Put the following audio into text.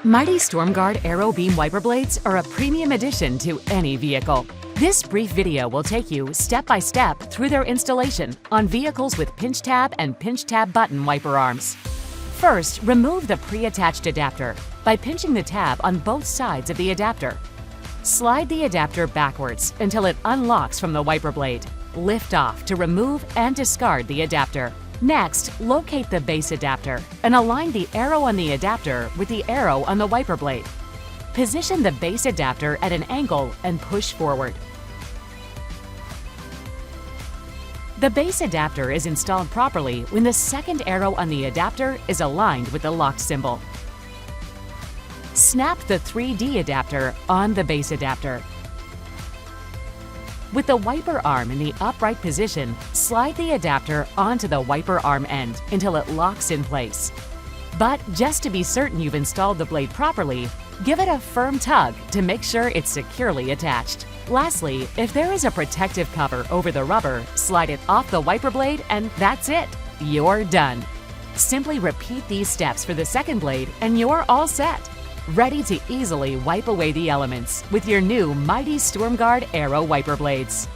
Mighty StormGuard AERO Beam Wiper Blades are a premium addition to any vehicle. This brief video will take you step by step through their installation on vehicles with pinch tab and pinch tab button wiper arms. First, remove the pre-attached adapter by pinching the tab on both sides of the adapter. Slide the adapter backwards until it unlocks from the wiper blade. Lift off to remove and discard the adapter. Next, locate the base adapter and align the arrow on the adapter with the arrow on the wiper blade. Position the base adapter at an angle and push forward. The base adapter is installed properly when the second arrow on the adapter is aligned with the locked symbol. Snap the 3D adapter on the base adapter. With the wiper arm in the upright position, slide the adapter onto the wiper arm end until it locks in place. But just to be certain you've installed the blade properly, give it a firm tug to make sure it's securely attached. Lastly, if there is a protective cover over the rubber, slide it off the wiper blade and that's it. You're done. Simply repeat these steps for the second blade and you're all set. Ready to easily wipe away the elements with your new Mighty StormGuard AERO wiper blades.